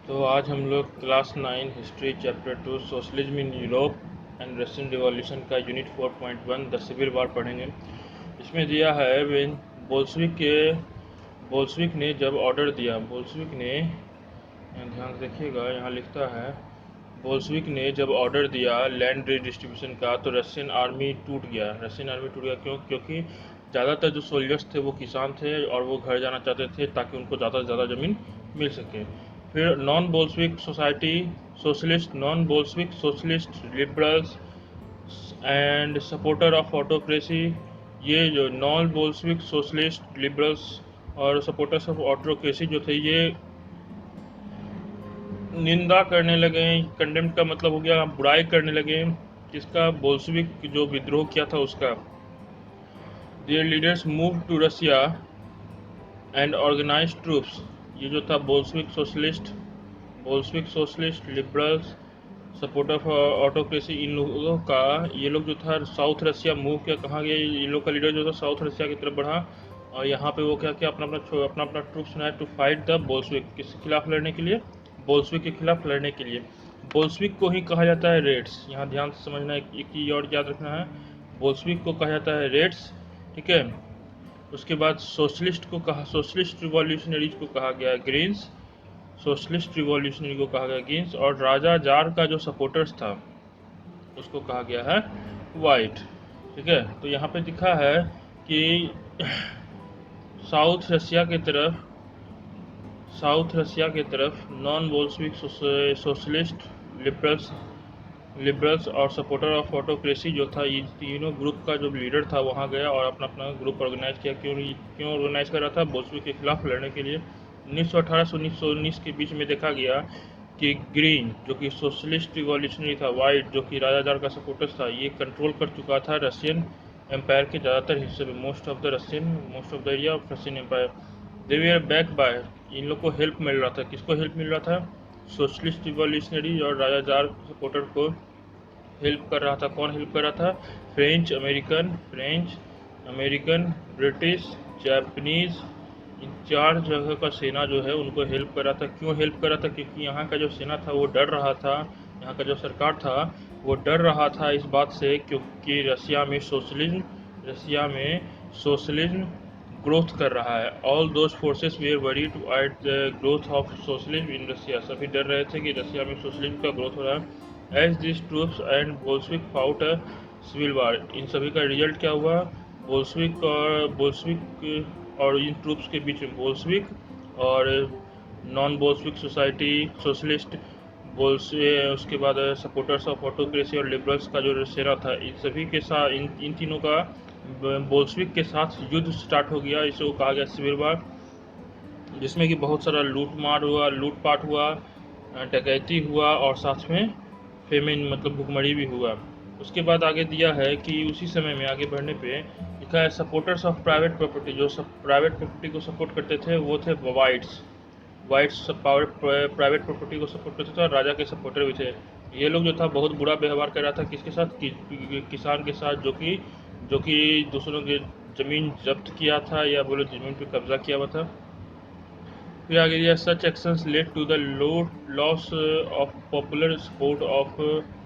तो आज हम लोग class 9 history chapter 2 socialism in Europe and Russian revolution का यूनिट 4.1 द सिविल वार पढ़ेंगे। इसमें दिया है व्हेन बोल्शविक ने जब ऑर्डर दिया, बोल्शविक ने, ध्यान से देखिएगा, यहाँ लिखता है बोल्शविक ने जब ऑर्डर दिया लैंड रिडिस्ट्रीब्यूशन का तो रशियन आर्मी टूट गया। क्योंकि ज़्यादातर जो सोल्जर्स थे वो किसान थे और वो घर जाना चाहते थे ताकि उनको ज़्यादा से ज़्यादा ज़मीन मिल सके। फिर non बोल्शविक socialist liberals and supporter of autocracy, ये जो नॉन बोल्शविक सोशलिस्ट लिबरल्स और सपोर्टर्स ऑफ ऑटोक्रेसी जो थे ये निंदा करने लगे। कंडेम का मतलब हो गया बुराई करने लगे किसका, बोल्शविक जो विद्रोह किया था उसका। Their leaders move to Russia and organise troops, ये जो था Bolshevik socialist liberals supporter of autocracy, इन लोगों का, ये लोग जो था साउथ रशिया मूव किया। कहाँ गया इन लोग का लीडर जो था, साउथ रशिया की तरफ बढ़ा और यहाँ पे वो क्या किया, अपना अपना ट्रूप्स बनाया टू फाइट द बोल्शविक, किसके खिलाफ लड़ने के लिए, बोल्शविक के खिलाफ लड़ने के लिए। बोल्शविक को ही कहा जाता है रेड्स, यहाँ ध्यान से समझना है, एक ही और याद रखना है, बोल्शविक को कहा जाता है रेड्स, ठीक है। उसके बाद सोशलिस्ट रिवॉल्यूशनरीज को कहा गया ग्रीन्स, सोशलिस्ट रिवॉल्यूशनरी को कहा गया ग्रीन्स, और राजा जार का जो सपोर्टर्स था उसको कहा गया है वाइट, ठीक है। तो यहाँ पे दिखा है कि साउथ रशिया के तरफ नॉन बोल्शविक सोशलिस्ट लिबरल्स और सपोर्टर ऑफ ऑटोक्रेसी जो था, ये तीनों ग्रुप का जो लीडर था वहाँ गया और अपना अपना ग्रुप ऑर्गेनाइज किया। क्यों ऑर्गेनाइज कर रहा था, बोल्शविक के खिलाफ लड़ने के लिए। 1918 से 1919 के बीच में देखा गया कि ग्रीन जो कि सोशलिस्ट रिवॉल्यूशनरी था, वाइट जो कि राजा जार का सपोर्टर था, ये कंट्रोल कर चुका था रशियन एम्पायर के ज़्यादातर हिस्से में, most of the area of Russian empire. They were back by, इन लोग को हेल्प मिल रहा था। किसको हेल्प मिल रहा था, सोशलिस्ट रिवॉल्यूशनरी और राजा जार सपोर्टर को हेल्प कर रहा था। कौन हेल्प कर रहा था, फ्रेंच अमेरिकन ब्रिटिश जापानीज, इन चार जगह का सेना जो है उनको हेल्प कर रहा था। क्यों हेल्प कर रहा था, क्योंकि यहाँ का जो सेना था वो डर रहा था, यहाँ का जो सरकार था वो डर रहा था इस बात से क्योंकि रशिया में सोशलिज्म ग्रोथ कर रहा है। All those forces were worried at the growth of socialism in Russia, सभी डर रहे थे कि रशिया में सोशलिज्म का ग्रोथ हो रहा है। As this troops and Bolshevik fought a civil war, इन सभी का रिजल्ट क्या हुआ, बोल्शविक और इन ट्रूप्स के बीच में बोल्शविक और नॉन बोल्शविक सोसाइटी सोशलिस्ट उसके बाद सपोर्टर्स ऑफ ऑटोक्रेसी और लिबरल्स का जो सेना था, इन सभी के साथ इन तीनों का बोल्शविक के साथ युद्ध स्टार्ट हो गया। इसे कहा गया सिविल वार, जिसमें कि बहुत सारा लूटपाट हुआ, डकैती हुआ और साथ में फेमिन मतलब भुखमरी भी हुआ। उसके बाद आगे दिया है कि उसी समय में आगे बढ़ने पे लिखा है सपोर्टर्स ऑफ प्राइवेट प्रॉपर्टी, जो सब प्राइवेट प्रॉपर्टी को सपोर्ट करते थे वो थे वाइट्स प्राइवेट प्रॉपर्टी को सपोर्ट करते थे और राजा के सपोर्टर भी थे। ये लोग जो था बहुत बुरा व्यवहार कर रहा था किसके साथ, किसान के साथ, जो कि दूसरों की ज़मीन जब्त किया था या बोलो ज़मीन पे कब्जा किया हुआ था। फिर आगे दिया such actions led to the loss of popular support of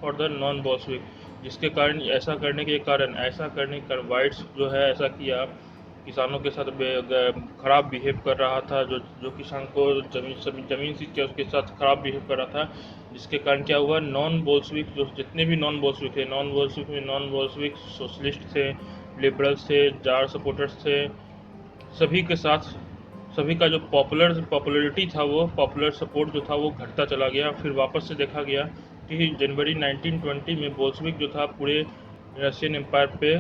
for the non Bolshevik, जिसके कारण ऐसा करने के कारण वाइट्स जो है ऐसा किया, किसानों के साथ खराब बिहेव कर रहा था, जो किसान को जमीन सीज किया उसके साथ खराब बिहेव कर रहा था, जिसके कारण क्या हुआ, नॉन बोल्शविक जो जितने भी नॉन बोल्शविक थे, नॉन बोल्शविक सोशलिस्ट थे, लिबरल्स थे, जार सपोर्टर्स थे, सभी के साथ सभी का जो पॉपुलरिटी था, वो पॉपुलर सपोर्ट जो था वो घटता चला गया। फिर वापस से देखा गया कि जनवरी 1920 में बोल्शविक जो था पूरे रशियन एम्पायर पे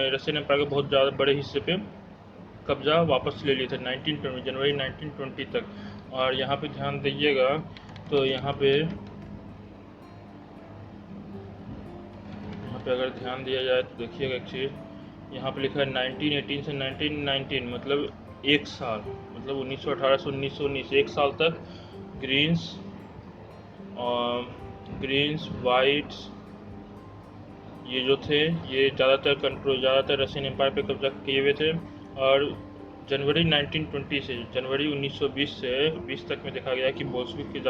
रशियन एम्पायर के बहुत ज़्यादा बड़े हिस्से पे कब्जा वापस ले लिए थे जनवरी 1920 तक। और यहाँ पे ध्यान दीजिएगा, तो यहाँ पे अगर ध्यान दिया जाए तो देखिएगा एक चीज़, यहाँ पे लिखा है 1918 से 1919, मतलब एक साल, मतलब 1918 से 1919 एक साल तक ग्रीन्स वाइट्स ये जो थे ये ज़्यादातर रशियन एम्पायर पे कब्जा किए हुए थे। और जनवरी 1920 से जनवरी 1920 से 20 तक में देखा गया कि बोल्शेविक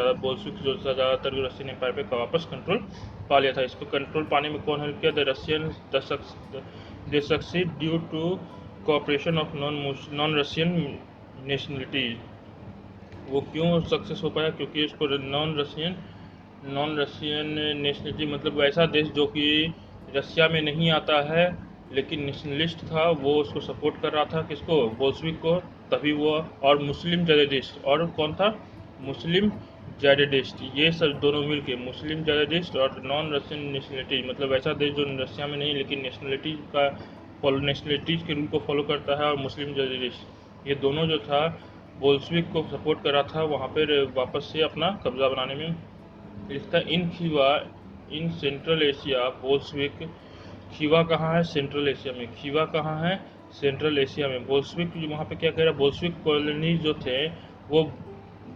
जो था ज़्यादातर रशियन एम्पायर पे वापस कंट्रोल पा लिया था। इसको कंट्रोल पाने में कौन हेल्प किया? They succeed due to cooperation of non Russian nationalities. वो क्यों सक्सेस हो पाया? क्योंकि इसको नॉन रशियन नेशनलिटी मतलब ऐसा देश जो कि रशिया में नहीं आता है लेकिन नेशनलिस्ट था, वो उसको सपोर्ट कर रहा था। किसको? बोल्शेविक को। तभी वो और मुस्लिम ज़्यादादिस्ट, और कौन था? मुस्लिम ज़्यादादिस्ट। ये सब दोनों मिलके मुस्लिम ज़्यादादिस्ट और नॉन रशियन नेशनलिटी मतलब ऐसा देश जो रशिया में नहीं लेकिन नेशनलिटीज के रूल को फॉलो करता है, और मुस्लिम ज़्यादादिस्ट, ये दोनों जो था बोल्शेविक को सपोर्ट कर रहा था वहाँ पर वापस से अपना कब्जा बनाने में। लिखता in central Asia Bolshevik. Khiva कहाँ है? सेंट्रल एशिया में। खीवा कहाँ है? सेंट्रल एशिया में। बोल्शेविक वहाँ पे क्या कह रहा है? बोल्शेविक कॉलोनी जो थे वो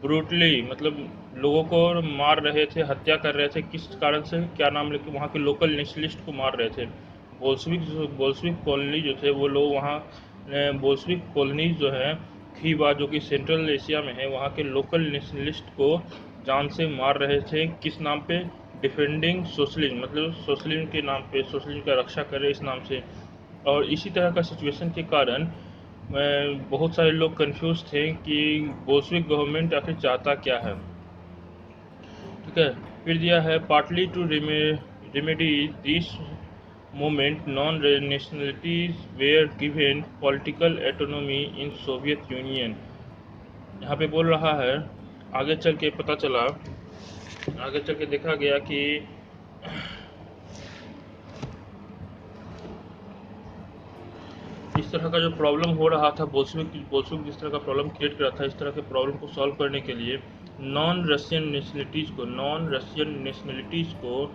ब्रूटली मतलब लोगों को मार रहे थे, हत्या कर रहे थे। किस कारण से? क्या नाम लेके? वहाँ के लोकल नेशनलिस्ट को मार रहे थे। बोल्शेविक कॉलोनी जो थे वो लोग वहाँ बोल्शेविक कॉलोनी जो है खीवा जो कि सेंट्रल एशिया में है, वहाँ के लोकल नेशनलिस्ट को जान से मार रहे थे। किस नाम पे? डिफेंडिंग सोशलिज्म मतलब सोशलिज्म के नाम पे, सोशलिज्म का रक्षा करे इस नाम से। और इसी तरह का सिचुएशन के कारण बहुत सारे लोग कंफ्यूज थे कि बोल्शेविक गवर्नमेंट आखिर चाहता क्या है। ठीक है, फिर दिया है partly to remedy this moment non nationalities were given political autonomy in Soviet Union. यहाँ पे बोल रहा है आगे चल के पता चला, आगे चल के देखा गया कि इस तरह का जो प्रॉब्लम हो रहा था बोल्शेविक जिस तरह का प्रॉब्लम क्रिएट कर रहा था, इस तरह के प्रॉब्लम को सॉल्व करने के लिए नॉन रशियन नेशनलिटीज़ को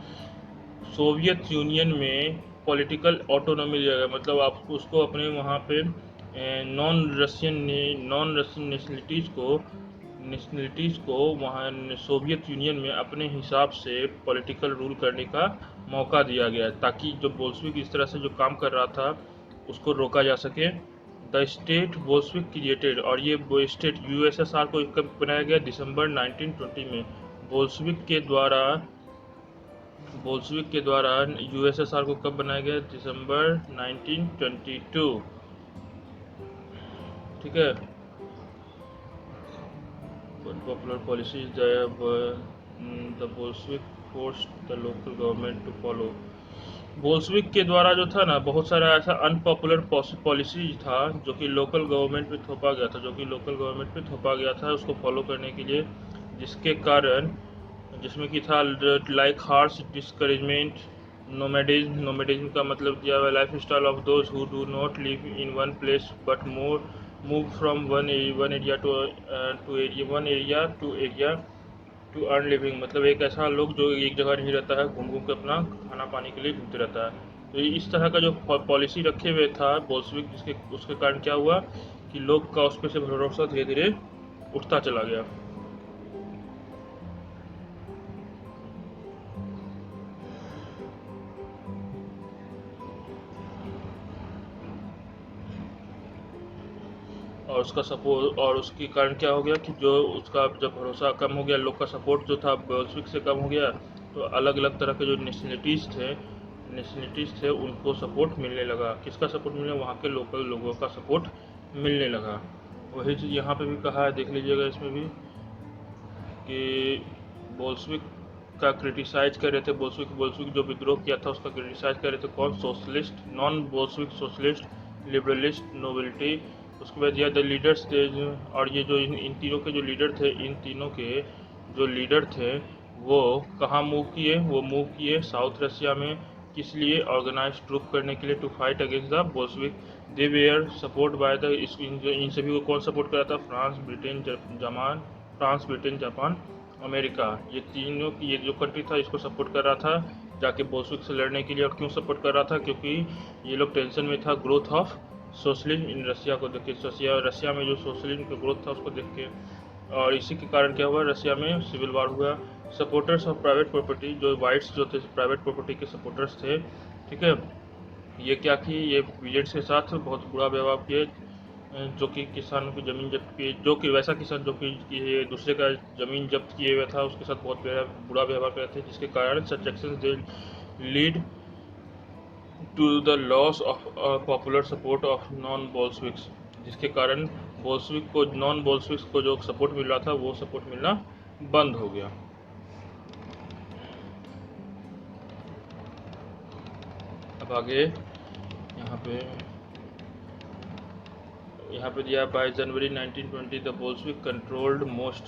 सोवियत यूनियन में पॉलिटिकल ऑटोनॉमी दिया गया। मतलब आप उसको अपने वहाँ पे नॉन रशियन नेशनलिटीज़ को वहाँ सोवियत यूनियन में अपने हिसाब से पॉलिटिकल रूल करने का मौका दिया गया, ताकि जो बोल्शेविक इस तरह से जो काम कर रहा था उसको रोका जा सके। द स्टेट बोल्शेविक क्रिएटेड, और ये स्टेट यूएसएसआर को कब बनाया गया? दिसंबर 1920 में। बोल्शेविक के द्वारा यूएसएसआर को कब बनाया गया? दिसंबर 1922। ठीक है। Popular policies the Bolshevik forced the local government to follow. Bolshevik के द्वारा जो था ना बहुत सारा ऐसा अनपॉपुलर पॉलिसीज था जो कि लोकल गवर्नमेंट पे थोपा गया था उसको फॉलो करने के लिए, जिसके कारण जिसमें कि था लाइक हार्श डिस्करेजमेंट, नोमैडिज्म का मतलब दिया हुआ lifestyle of those who do not live in one place but move from one area to area to earn living. मतलब एक ऐसा लोग जो एक जगह नहीं रहता है, घूम घूम के अपना खाना पानी के लिए घूमते रहता है। तो इस तरह का जो पॉलिसी रखे हुए था बोल्शेविक, जिसके उसके कारण क्या हुआ कि लोग का उस पर से भरोसा धीरे धीरे उठता चला गया। और उसका सपोर्ट, और उसके कारण क्या हो गया कि जो उसका जब भरोसा कम हो गया, लोग का सपोर्ट जो था बोल्शेविक से कम हो गया, तो अलग अलग तरह के जो नेशनलिटीज़ थे उनको सपोर्ट मिलने लगा। किसका सपोर्ट मिलने? वहाँ के लोकल लोगों का सपोर्ट मिलने लगा। वही चीज़ यहाँ पे भी कहा है, देख लीजिएगा इसमें भी कि बोल्शेविक का क्रिटिसाइज कर रहे थे। बोल्शेविक जो विद्रोह किया था उसका क्रिटिसाइज कर रहे थे कौन? Socialist, non Bolshevik socialist, liberalist, nobility. उसके बाद यह द लीडर्स थे, और ये जो इन तीनों के जो लीडर थे, इन तीनों के जो लीडर थे वो कहाँ मूव किए? वो मूव किए साउथ रशिया में। किस लिए? ऑर्गेनाइज ट्रूप करने के लिए, to fight against the Bolshevik. They were support by the, इन सभी को कौन सपोर्ट कर रहा था? France, Britain, Japan, America. ये तीनों की ये जो कंट्री था इसको सपोर्ट कर रहा था जाके बोल्शेविक से लड़ने के लिए। और क्यों सपोर्ट कर रहा था? क्योंकि ये लोग टेंशन में था growth of socialism in Russia को देख के, रशिया में जो सोशलिज्म का ग्रोथ था उसको देख के। और इसी के कारण क्या हुआ? रशिया में सिविल वार हुआ। सपोर्टर्स ऑफ प्राइवेट प्रॉपर्टी, जो वाइट्स जो थे प्राइवेट प्रॉपर्टी के सपोर्टर्स थे, ठीक है, ये क्या किए? ये पीरियड्स के साथ बहुत बुरा व्यवहार किए। जो कि किसानों की ज़मीन जब्त की, जो कि वैसा किसान जो कि दूसरे का ज़मीन जब्त किए हुआ था उसके साथ बहुत बुरा व्यवहार कर रहे थे, जिसके कारण such actions they lead to the loss of popular support of non Bolsheviks, जिसके कारण बोल्शेविक को नॉन बोल्शेविक्स को जो सपोर्ट मिल रहा था वो सपोर्ट मिलना बंद हो गया। अब आगे यहाँ पे दिया by January 1920 the Bolshevik controlled most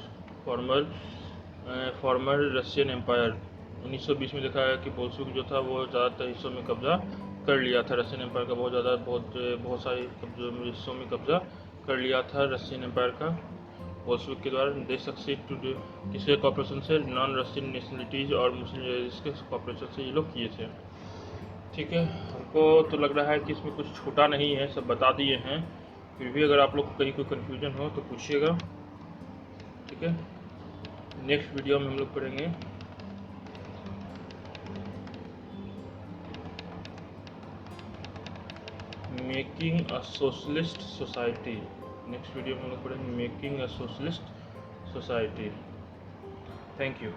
former Russian empire. 1920 में देखा है कि बोल्शेविक जो था वो ज़्यादातर हिस्सों में कब्जा कर लिया था, रशियन एम्पायर का बहुत सारे हिस्सों में कब्जा कर लिया था रशियन एम्पायर का बोल्शेविक के द्वारा। दे सक्सीड टू किसके कॉपरेशन से, नॉन रशियन नेशनलिटीज़ और मुस्लिम के कॉपरेशन से ये लोग किए थे। ठीक है, हमको तो लग रहा है कि इसमें कुछ छूटा नहीं है, सब बता दिए हैं। फिर भी अगर आप लोग को कहीं कोई कन्फ्यूजन हो तो पूछिएगा। ठीक है, नेक्स्ट वीडियो में हम लोग पढ़ेंगे making a socialist society. Next video में हम लोग पढ़ेंगे making a socialist society. Thank you.